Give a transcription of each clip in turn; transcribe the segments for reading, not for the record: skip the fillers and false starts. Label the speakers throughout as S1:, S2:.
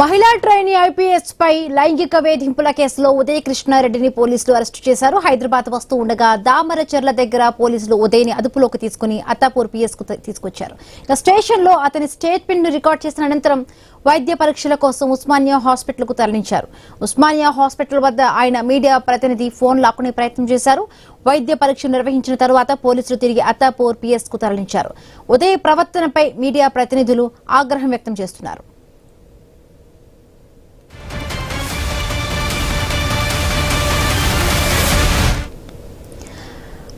S1: మహిళా trainee IPS పై లైంగిక వేధింపుల కేసులో ఉదయ్ కృష్ణారెడ్డిని పోలీసులు అరెస్టు చేశారు. హైదరాబాద్ వస్తూ ఉండగా దామరచర్ల దగ్గర పోలీసులు ఉదయ్ని అదుపులోకి తీసుకుని అత్తాపూర్ పీఎస్ కు తీసుకొచ్చారు. ఇక స్టేషన్ లో అతని స్టేట్మెంట్ ను రికార్డ్ చేసిన అనంతరం వైద్య పరీక్షల కోసం ఉస్మానియా హాస్పిటల్ కు తరలించారు. ఉస్మానియా హాస్పిటల్ వద్ద ఆయన మీడియా ప్రతినిధి ఫోన్ లాక్కునే ప్రయత్నం చేశారు. వైద్య పరీక్షలు నిర్వహించిన తరువాత పోలీసులు తిరిగి అత్తాపూర్ పీఎస్ కు తరలించారు. ఉదయ్ ప్రవర్తనపై మీడియా ప్రతినిధులు ఆగ్రహం వ్యక్తం చేస్తున్నారు.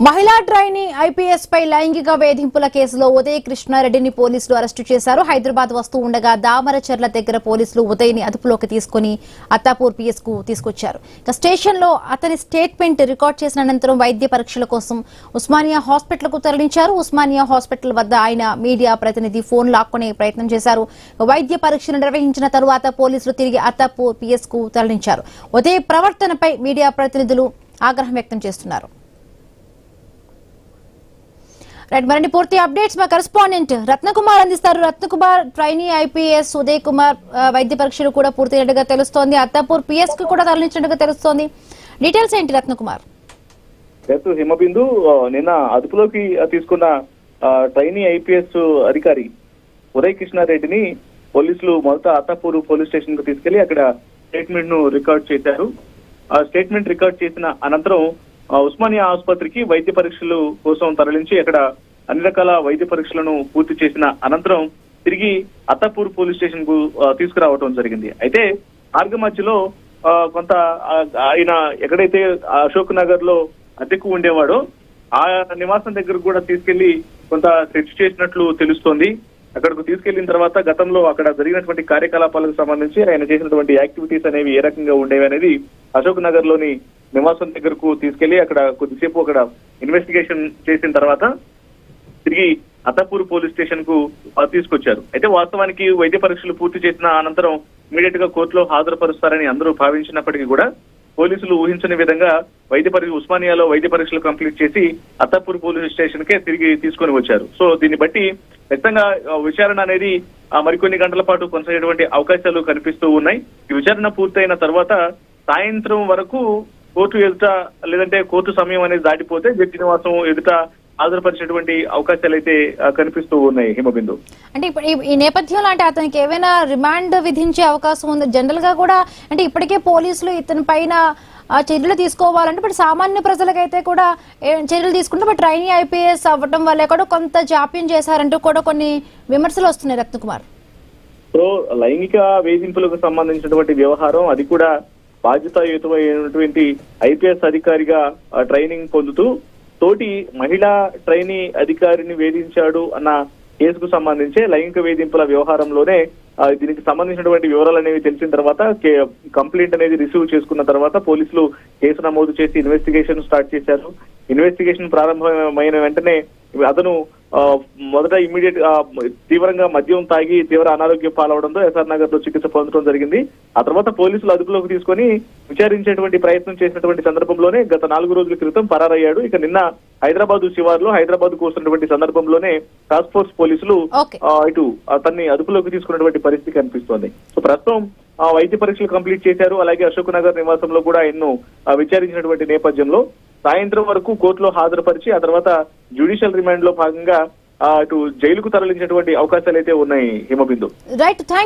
S1: మహిళా ట్రైనీ ఐపీఎస్ పై లైంగిక వేధింపుల కేసులో ఉదయ్ కృష్ణారెడ్డిని పోలీసులు అరెస్టు చేశారు. హైదరాబాద్ వస్తూ ఉండగా దామరచర్ల దగ్గర పోలీసులు ఉదయ్ని అదుపులోకి తీసుకుని అత్తాపూర్ పీఎస్ కు తీసుకొచ్చారు. ఇక స్టేషన్ లో అతని స్టేట్మెంట్ రికార్డ్ చేసిన అనంతరం వైద్య పరీక్షల కోసం ఉస్మానియా హాస్పిటల్ కు తరలించారు. ఉస్మానియా హాస్పిటల్ వద్ద ఆయన మీడియా ప్రతినిధి ఫోన్ లాక్కునే ప్రయత్నం చేశారు. వైద్య పరీక్షలు నిర్వహించిన తరువాత పోలీసులు తిరిగి అత్తాపూర్ పీఎస్ కు తరలించారు. ఉదయ్ ప్రవర్తనపై మీడియా ప్రతినిధులు ఆగ్రహం వ్యక్తం చేస్తున్నారు. మరిన్ని పూర్తి అప్డేట్స్ మా కరెస్పాండెంట్ రత్నకుమార్ అందిస్తారు. రత్నకుమార్, ట్రైనీ ఐపీఎస్ ఉదయ్ కుమార్ వైద్య పరీక్షలు కూడా పూర్తయినట్టుగా తెలుస్తోంది. అత్తాపూర్ పీఎస్ కు కూడా తరలించినట్టుగా తెలుస్తోంది. డీటెయిల్స్ ఏంటి రత్నకుమార్?
S2: హిమబిందు, నిన్న అదుపులోకి తీసుకున్న ట్రైనీ ఐపీఎస్ అధికారి ఉదయ్ కృష్ణారెడ్డిని పోలీసులు మొదట అత్తాపూర్ పోలీస్ స్టేషన్ కు తీసుకెళ్లి అక్కడ స్టేట్మెంట్ ను రికార్డ్ చేశారు. ఆ స్టేట్మెంట్ రికార్డ్ చేసిన అనంతరం ఉస్మానియా ఆసుపత్రికి వైద్య పరీక్షలు కోసం తరలించి అక్కడ అన్ని రకాల వైద్య పరీక్షలను పూర్తి చేసిన అనంతరం తిరిగి అత్తాపూర్ పోలీస్ స్టేషన్ కు తీసుకురావడం జరిగింది. అయితే మార్గ మధ్యలో కొంత ఆయన ఎక్కడైతే అశోక్ నగర్ లో అద్దెకు ఉండేవాడో ఆ నివాసం దగ్గర కూడా తీసుకెళ్లి కొంత సెర్చ్ చేసినట్లు తెలుస్తోంది. అక్కడకు తీసుకెళ్లిన తర్వాత గతంలో అక్కడ జరిగినటువంటి కార్యకలాపాలకు సంబంధించి ఆయన చేసినటువంటి యాక్టివిటీస్ అనేవి ఏ రకంగా ఉండేవి అనేది అశోక్ నగర్ లోని నివాసం దగ్గరకు తీసుకెళ్లి అక్కడ కొద్దిసేపు అక్కడ ఇన్వెస్టిగేషన్ చేసిన తర్వాత తిరిగి అత్తాపూర్ పోలీస్ స్టేషన్ కు తీసుకొచ్చారు. అయితే వాస్తవానికి వైద్య పరీక్షలు పూర్తి చేసిన అనంతరం ఇమీడియట్ గా కోర్టులో హాజరుపరుస్తారని అందరూ భావించినప్పటికీ కూడా పోలీసులు ఊహించని విధంగా ఉస్మానియాలో వైద్య పరీక్షలు కంప్లీట్ చేసి అత్తాపూర్ పోలీస్ స్టేషన్ కే తిరిగి తీసుకొని వచ్చారు. సో దీన్ని బట్టి ఖచ్చితంగా విచారణ అనేది మరికొన్ని గంటల పాటు కొనసాగేటువంటి అవకాశాలు కనిపిస్తూ ఉన్నాయి. ఈ విచారణ పూర్తయిన తర్వాత సాయంత్రం వరకు కోర్టు ఎదుట లేదంటే కోర్టు సమయం అనేది దాటిపోతే జడ్జి నివాసం ఎదుట హాజరుపరిచేటువంటి అవకాశాలు అయితే కనిపిస్తూ ఉన్నాయి. హిమబిందు,
S1: అంటే ఇప్పుడు ఈ నేపథ్యంలో అంటే అతనికి ఏమైనా రిమాండ్ విధించే అవకాశం ఉంది? జనరల్ గా కూడా అంటే ఇప్పటికే పోలీసులు ఇతని పైన చర్యలు తీసుకోవాలంటే ఇప్పుడు సామాన్య ప్రజలకైతే కూడా చర్యలు తీసుకుంటే బట్ ట్రైనీ ఐపీఎస్ అవ్వడం వల్ల కూడా కొంత జాప్యం చేశారంటూ కూడా కొన్ని విమర్శలు వస్తున్నాయి. రత్నకుమార్,
S2: సో లైంగిక వేధింపులకు సంబంధించినటువంటి వ్యవహారం అది కూడా బాధ్యతాయుతమైనటువంటి ఐపీఎస్ అధికారిగా ట్రైనింగ్ పొందుతూ తోటి మహిళా ట్రైనీ అధికారిని వేధించాడు అన్న కేసుకు సంబంధించి లైంగిక వేధింపుల వ్యవహారంలోనే దీనికి సంబంధించినటువంటి వివరాలు అనేవి తెలిసిన తర్వాత కంప్లైంట్ అనేది రిసీవ్ చేసుకున్న తర్వాత పోలీసులు కేసు నమోదు చేసి ఇన్వెస్టిగేషన్ స్టార్ట్ చేశారు. ఇన్వెస్టిగేషన్ ప్రారంభమైన వెంటనే అతను మొదట ఇమ్మీడియట్ తీవ్రంగా మద్యం తాగి తీవ్ర అనారోగ్యం పాలవడంతో ఎస్ఆర్ నగర్ లో చికిత్స పొందడం జరిగింది. ఆ తర్వాత పోలీసులు అదుపులోకి తీసుకొని విచారించేటువంటి ప్రయత్నం చేసినటువంటి సందర్భంలోనే గత 4 రోజుల క్రితం పరారయ్యాడు. ఇక నిన్న హైదరాబాద్ శివార్లో హైదరాబాద్ కు వస్తున్నటువంటి సందర్భంలోనే టాస్క్ ఫోర్స్ పోలీసులు ఇటు అతన్ని అదుపులోకి తీసుకున్నటువంటి పరిస్థితి కనిపిస్తోంది. సో ప్రస్తుతం వైద్య పరీక్షలు కంప్లీట్ చేశారు. అలాగే అశోక్ నగర్ నివాసంలో కూడా ఎన్నో విచారించినటువంటి నేపథ్యంలో సాయంత్రం వరకు కోర్టులో హాజరుపరిచి ఆ తర్వాత జ్యుడిషియల్ రిమాండ్ లో భాగంగా అటు జైలుకు తరలించినటువంటి అవకాశాలు అయితే ఉన్నాయి. Himabindu,
S1: right, thanks.